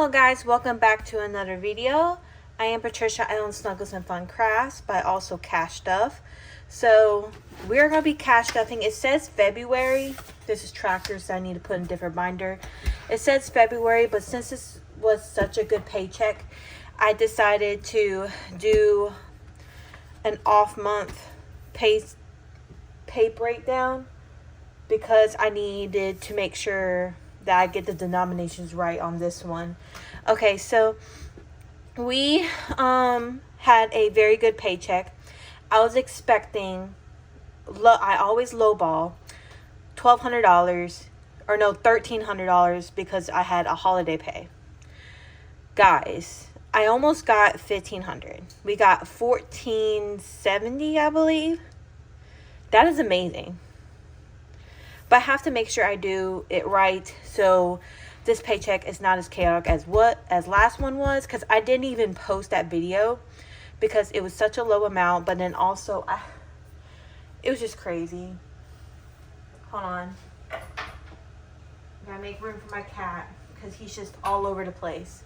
Hello guys, welcome back to another video. I am Patricia. I own Snuggles and Fun Crafts, but I also cash stuff. So we're going to be cash stuffing. It says February. This is trackers that I need to put in a different binder. It says February, but since this was such a good paycheck, I decided to do an off month pay breakdown because I needed to make sure that I get the denominations right on this one. Okay, so we had a very good paycheck. I was expecting, I always lowball $1,200 or no, $1,300 because I had a holiday pay. Guys, I almost got $1,500. We got $1,470, I believe. That is amazing. But I have to make sure I do it right so this paycheck is not as chaotic as last one was, because I didn't even post that video because it was such a low amount. But then also it was just crazy. Hold on, I gotta make room for my cat because he's just all over the place.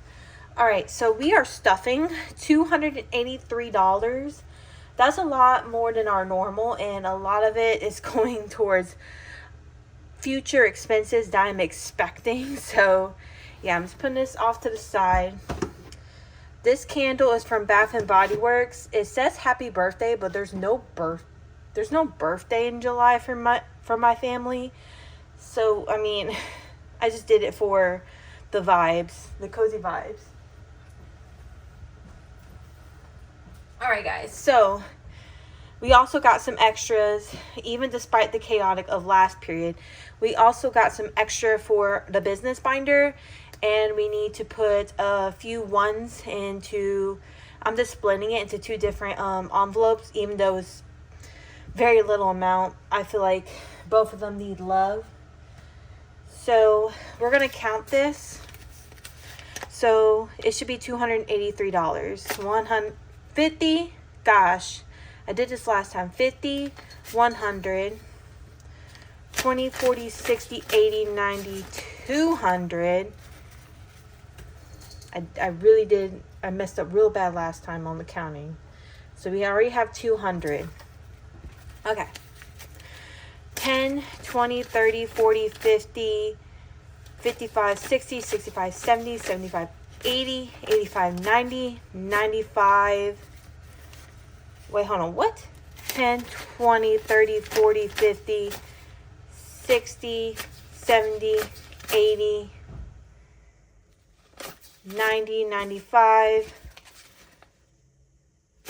All right, so we are stuffing $283. That's a lot more than our normal, and a lot of it is going towards future expenses that I'm expecting. So yeah, I'm just putting this off to the side. This candle is from Bath and Body Works. It says happy birthday, but there's no birthday in July for my family. So I mean, I just did it for the vibes, the cozy vibes. All right guys, so we also got some extras, even despite the chaotic of last period. We also got some extra for the business binder, and we need to put a few ones into, I'm just splitting it into two different envelopes, even though it's very little amount. I feel like both of them need love. So we're going to count this. So it should be $283. 150, gosh. I did this last time. 50, 100, 20, 40, 60, 80, 90, 200. I really did. I messed up real bad last time on the counting. So we already have 200. Okay. 10, 20, 30, 40, 50, 55, 60, 65, 70, 75, 80, 85, 90, 95. Wait, hold on. What? 10, 20, 30, 40, 50, 60, 70, 80, 90, 95.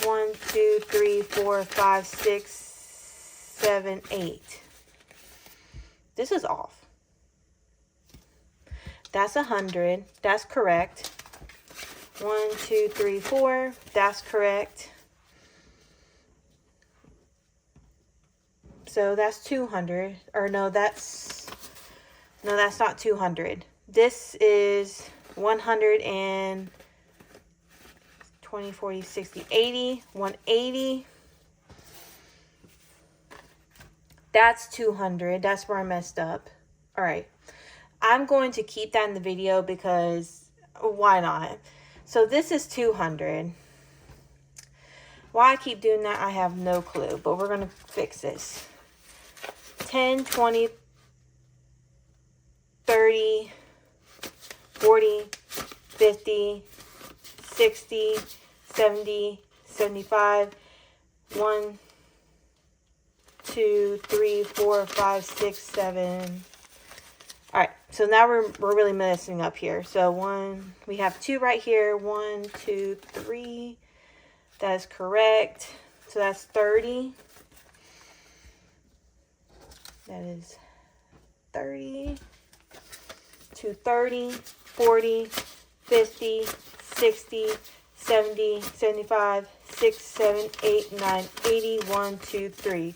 1, 2, 3, 4, 5, 6, 7, 8. This is off. That's 100. That's correct. 1, 2, 3, 4. That's correct. So that's 200, or no, that's not 200. This is 100 and 20, 40, 60, 80, 180. That's 200. That's where I messed up. All right. I'm going to keep that in the video because why not? So this is 200. Why I keep doing that, I have no clue, but we're going to fix this. 10, 20, 30, 40, 50, 60, 70, 75, 1, 2, 3, 4, 5, 6, 7. All right, so now we're really messing up here. So we have 2 right here. 1, 2, 3. That is correct. So that's 30. That is 30, 230, 40, 50, 60, 70, 75, 6, 7, 8, 9, 80, 1, 2, 3.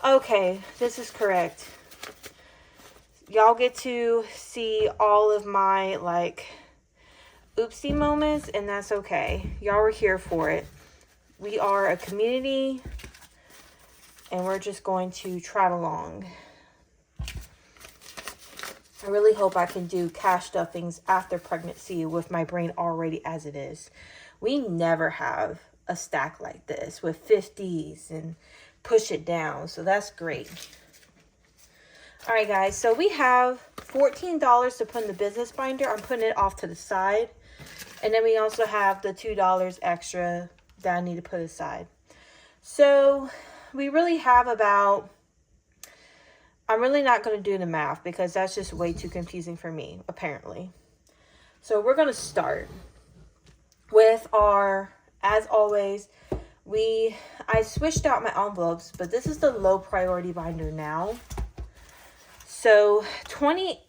Okay, this is correct. Y'all get to see all of my, like, oopsie moments, and that's okay. Y'all were here for it. We are a community, and we're just going to trot along. I really hope I can do cash stuffings after pregnancy with my brain already as it is. We never have a stack like this with 50s and push it down. So that's great. All right, guys. So we have $14 to put in the business binder. I'm putting it off to the side. And then we also have the $2 extra that I need to put aside. So we really have about... I'm really not going to do the math because that's just way too confusing for me, apparently. So we're going to start with our, as always, I switched out my envelopes, but this is the low priority binder now. So 20,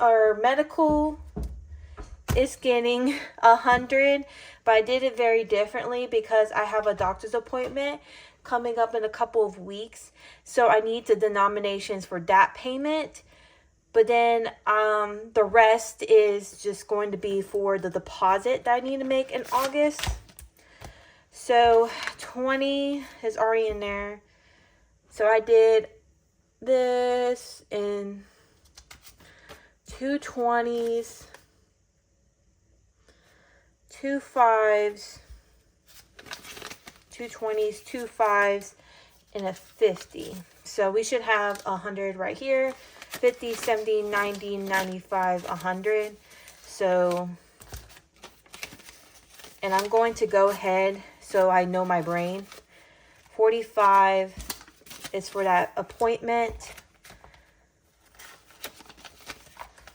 our medical is getting 100, but I did it very differently because I have a doctor's appointment coming up in a couple of weeks. So I need the denominations for that payment. But then the rest is just going to be for the deposit that I need to make in August. So 20 is already in there. So I did this in 2 20s, 2 5s, 2 20s, 2 5s, and a 50. So we should have 100 right here. 50, 70, 90, 95, 100. So, and I'm going to go ahead so I know my brain. 45 is for that appointment.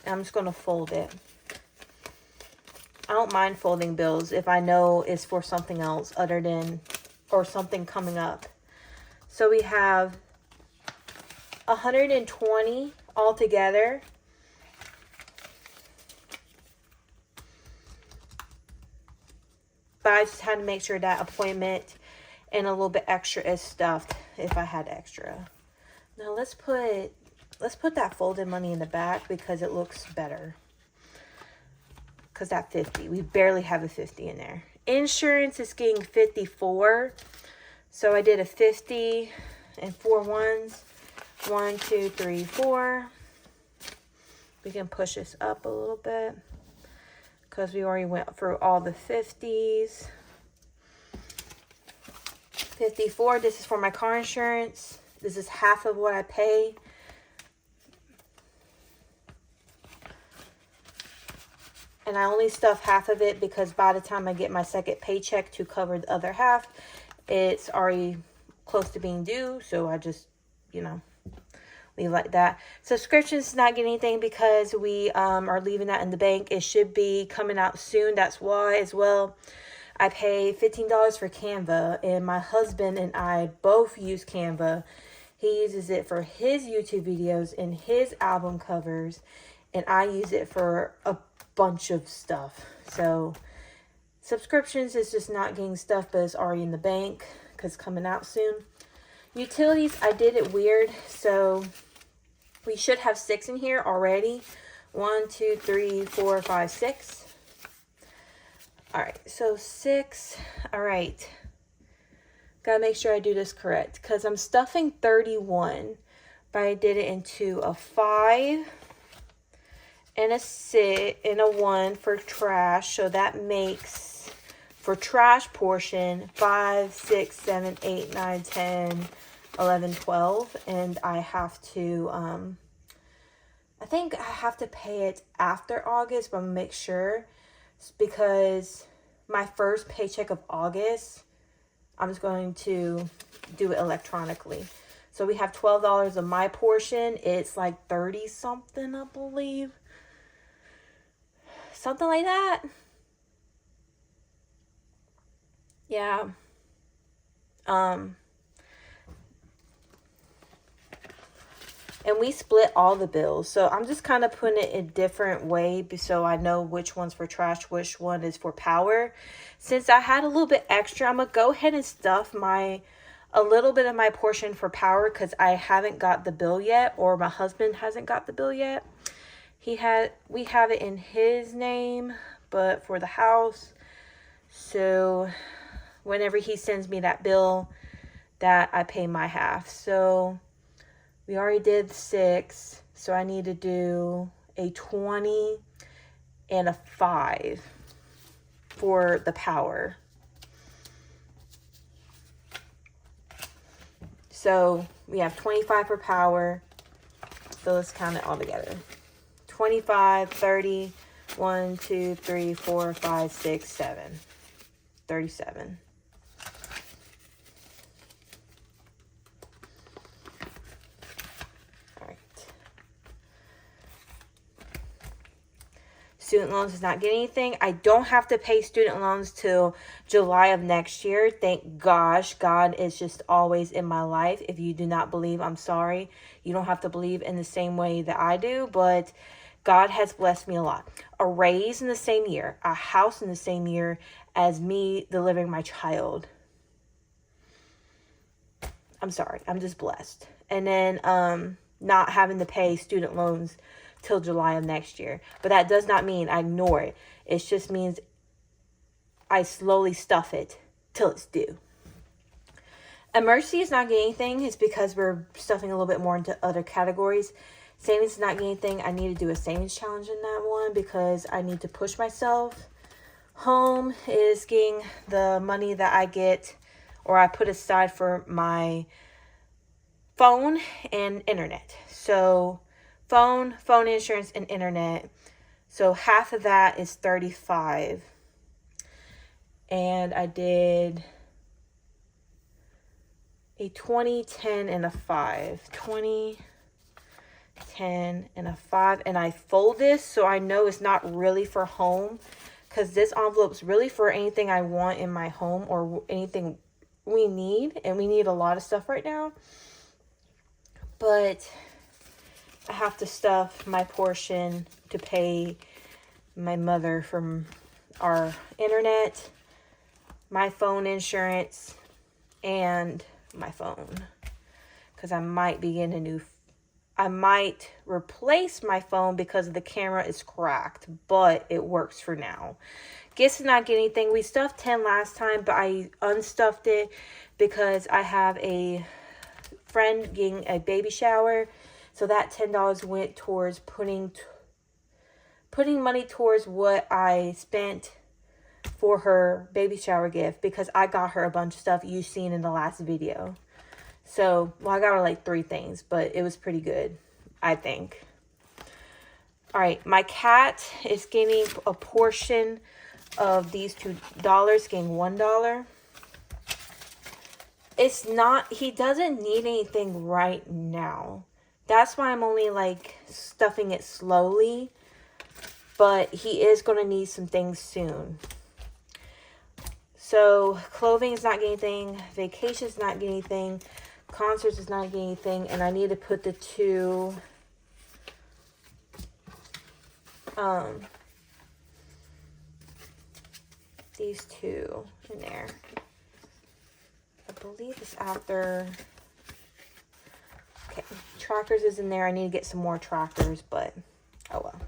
And I'm just going to fold it. I don't mind folding bills if I know it's for something else other than, or something coming up. So we have 120 altogether. But I just had to make sure that appointment and a little bit extra is stuffed if I had extra. Now let's put that folded money in the back because it looks better. Because that 50, we barely have a 50 in there. Insurance is getting 54. So I did a 50 and 4 ones. 1, 2, 3, 4. We can push this up a little bit because we already went through all the 50s. 54, this is for my car insurance. This is half of what I pay. And I only stuff half of it because by the time I get my second paycheck to cover the other half, it's already close to being due. So I just, leave like that. Subscriptions not getting anything because we are leaving that in the bank. It should be coming out soon. That's why as well. I pay $15 for Canva, and my husband and I both use Canva. He uses it for his YouTube videos and his album covers, and I use it for a bunch of stuff. So subscriptions is just not getting stuff, but it's already in the bank because it's coming out soon. Utilities, I did it weird, so we should have 6 in here already. 1, 2, 3, 4, 5, 6. All right, so 6. All right. Gotta make sure I do this correct because I'm stuffing 31, but I did it into a 5 and a 6 and a 1 for trash. So that makes, for trash portion, 5, 6, 7, 8, 9, 10, 11, 12. And I have to, I think I have to pay it after August, but I'm gonna make sure because my first paycheck of August, I'm just going to do it electronically. So we have $12 of my portion. It's like 30 something, I believe. Something like that. Yeah. And we split all the bills. So I'm just kind of putting it a different way so I know which one's for trash, which one is for power. Since I had a little bit extra, I'm going to go ahead and stuff a little bit of my portion for power because I haven't got the bill yet, or my husband hasn't got the bill yet. We have it in his name, but for the house. So whenever he sends me that bill, that I pay my half. So we already did 6, so I need to do a 20 and a 5 for the power. So we have 25 for power. So let's count it all together. 25, 30, 1, 2, 3, 4, 5, 6, 7. 37. All right. Student loans is not getting anything. I don't have to pay student loans till July of next year. Thank gosh. God is just always in my life. If you do not believe, I'm sorry. You don't have to believe in the same way that I do, but God has blessed me a lot. A raise in the same year, a house in the same year as me delivering my child. I'm sorry, I'm just blessed. And then not having to pay student loans till July of next year. But that does not mean I ignore it. It just means I slowly stuff it till it's due. Emergency is not getting anything. It's because we're stuffing a little bit more into other categories. Savings is not getting anything. I need to do a savings challenge in that one because I need to push myself. Home is getting the money that I get or I put aside for my phone and internet. So phone insurance, and internet. So half of that is 35. And I did a 20, 10, and a 5. 20, 10, and a 5. And I fold this so I know it's not really for home. Because this envelope's really for anything I want in my home or anything we need. And we need a lot of stuff right now. But I have to stuff my portion to pay my mother from our internet, my phone insurance, and my phone. Because I might be getting I might replace my phone because the camera is cracked, but it works for now. Gifts did not get anything. We stuffed 10 last time, but I unstuffed it because I have a friend getting a baby shower. So that $10 went towards putting money towards what I spent for her baby shower gift because I got her a bunch of stuff you've seen in the last video. So, well, I got her like 3 things, but it was pretty good, I think. All right, my cat is getting a portion of these $2, getting $1. It's not, he doesn't need anything right now. That's why I'm only like stuffing it slowly. But he is going to need some things soon. So clothing is not getting anything. Vacation is not getting anything. Concerts is not getting anything. And I need to put the 2 these 2 in there. I believe it's after. Okay, trackers is in there. I need to get some more trackers, but oh well.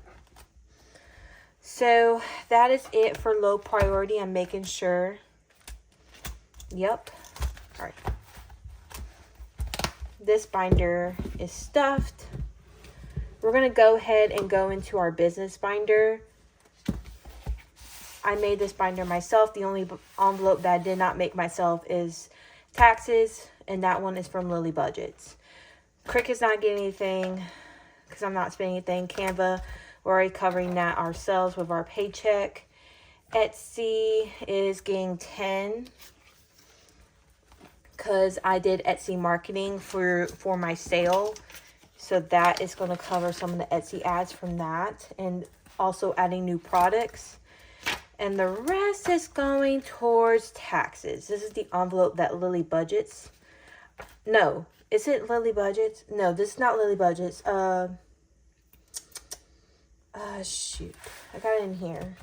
So that is it for low priority. I'm making sure. Yep. All right. This binder is stuffed. We're going to go ahead and go into our business binder. I made this binder myself. The only envelope that I did not make myself is taxes. And that one is from Lily Budgets. Cricut's not getting anything because I'm not spending anything. Canva, we're already covering that ourselves with our paycheck. Etsy is getting 10 because I did Etsy marketing for my sale. So that is going to cover some of the Etsy ads from that. And also adding new products. And the rest is going towards taxes. This is the envelope that Lily Budgets. No. Is it Lily Budgets? No, this is not Lily Budgets. Shoot. I got it in here.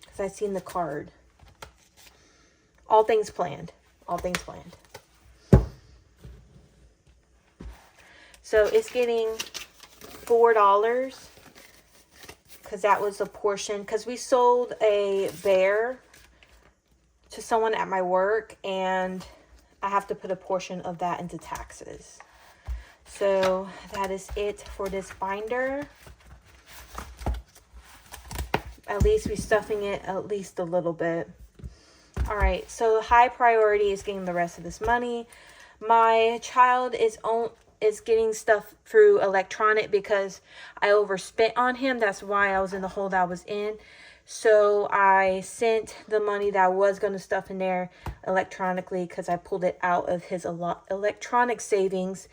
Because I seen the card. All things planned. All things planned. So it's getting $4. Because that was a portion. Because we sold a bear to someone at my work. And I have to put a portion of that into taxes. So that is it for this binder. At least we're stuffing it at least a little bit. All right, so high priority is getting the rest of this money. My child is getting stuff through electronic because I overspent on him. That's why I was in the hole that I was in. So I sent the money that I was going to stuff in there electronically because I pulled it out of his electronic savings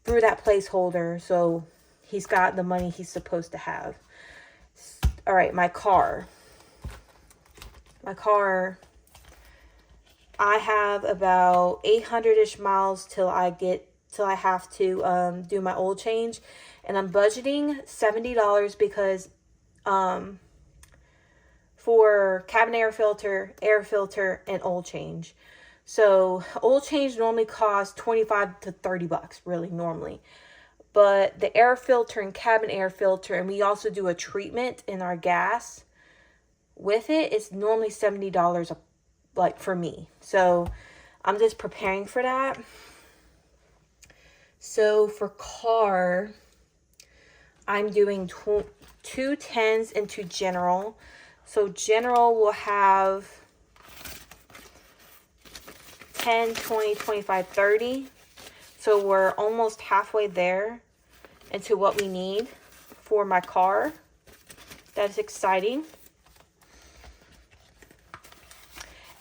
through that placeholder. So he's got the money he's supposed to have. All right, my car. I have about 800-ish miles till I have to do my oil change, and I'm budgeting $70 because for cabin air filter, and oil change. So oil change normally costs 25 to 30 bucks, really normally. But the air filter and cabin air filter, and we also do a treatment in our gas with it, it's normally $70 like for me. So I'm just preparing for that. So for car, I'm doing two 10s into general. So general will have 10, 20, 25, 30. So we're almost halfway there into what we need for my car. That's exciting.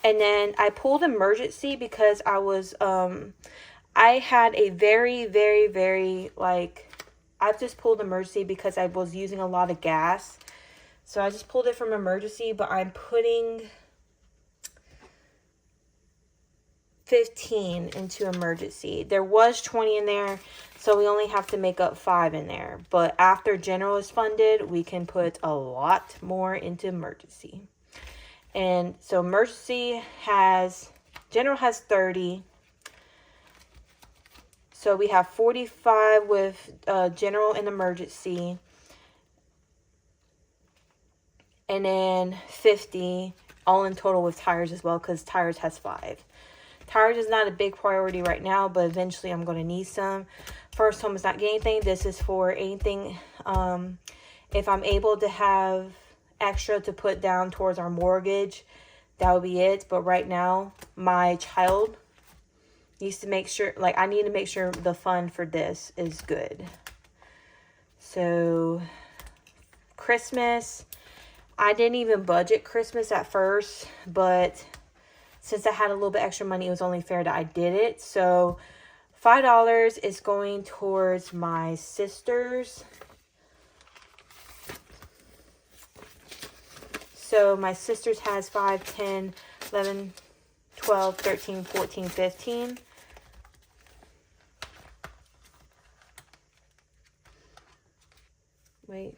And then I pulled emergency because I was, I had a very, very, very, I've just pulled emergency because I was using a lot of gas. So I just pulled it from emergency, but I'm putting 15 into emergency. There was 20 in there, so we only have to make up 5 in there. But after general is funded, we can put a lot more into emergency. And so general has 30. So we have 45 with general and emergency. And then 50 all in total with tires as well, because tires has 5. Tires is not a big priority right now, but eventually I'm going to need some. First home is not getting anything. This is for anything. If I'm able to have extra to put down towards our mortgage, that would be it. But right now, my child needs to make sure, I need to make sure the fund for this is good. So Christmas, I didn't even budget Christmas at first, but since I had a little bit extra money, it was only fair that I did it. So $5 is going towards my sisters. So my sisters has 5, 10, 11, 12, 13, 14, 15. Wait.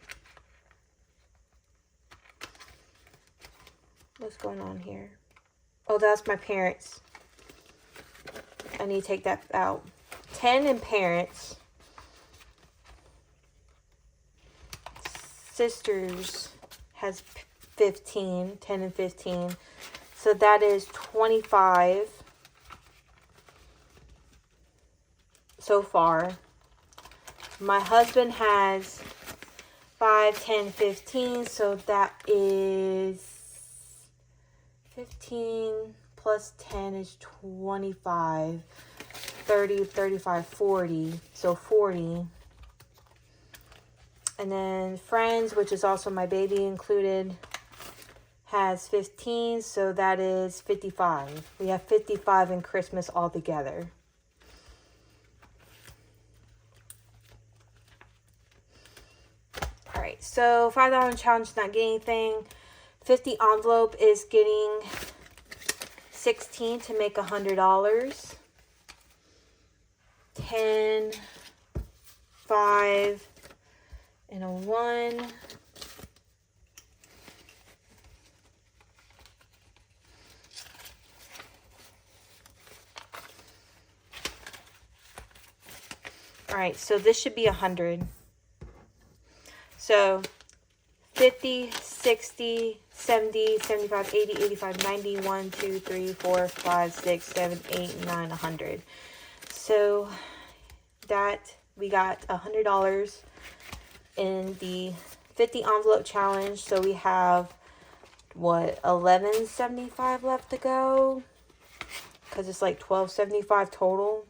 What's going on here? Oh, that's my parents. I need to take that out. 10 in parents. Sisters has 15, 10 and 15. So that is 25 so far. My husband has 5, 10, 15. So that is 15 plus 10 is 25. 30, 35, 40. So 40. And then friends, which is also my baby included, has 15, so that is 55. We have 55 in Christmas altogether. All right, so $5 challenge is not getting anything. 50 envelope is getting 16 to make $100. 10, 5, and a 1. All right, so this should be 100. So 50, 60, 70, 75, 80, 85, 90, 1, 2, 3, 4, 5, 6, 7, 8, 9, 100. So that we got $100 in the 50 envelope challenge. So we have, what, $11.75 left to go? Because it's like $12.75 total.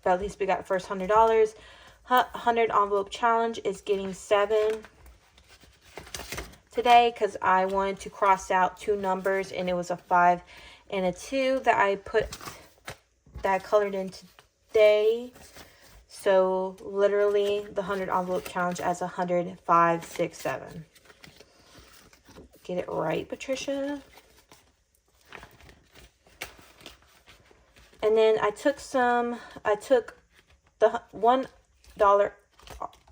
But at least we got the first $100. 100 envelope challenge is getting 7 today because I wanted to cross out 2 numbers, and it was a 5 and a 2 that I colored in today. So literally the 100 envelope challenge as 100, 5, 6, 7. Get it right, Patricia. And then I took the $1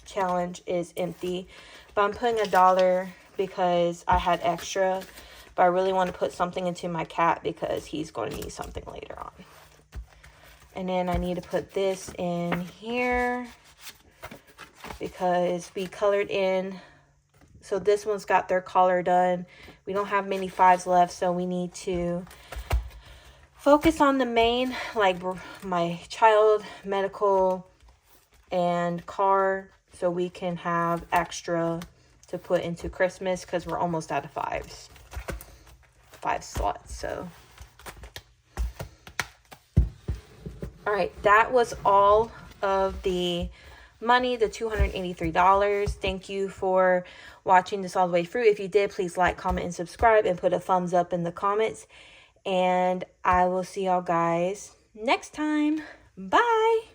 challenge is empty, but I'm putting $1 because I had extra, but I really want to put something into my cat because he's going to need something later on. And then I need to put this in here because we colored in. So this one's got their collar done. We don't have many 5s left, so we need to focus on the main, like my child, medical, and car, so we can have extra to put into Christmas because we're almost out of 5 slots. So all right, that was all of the money, the $283. Thank you for watching this all the way through. If you did, please like, comment, and subscribe, and put a thumbs up in the comments. And I will see y'all guys next time. Bye.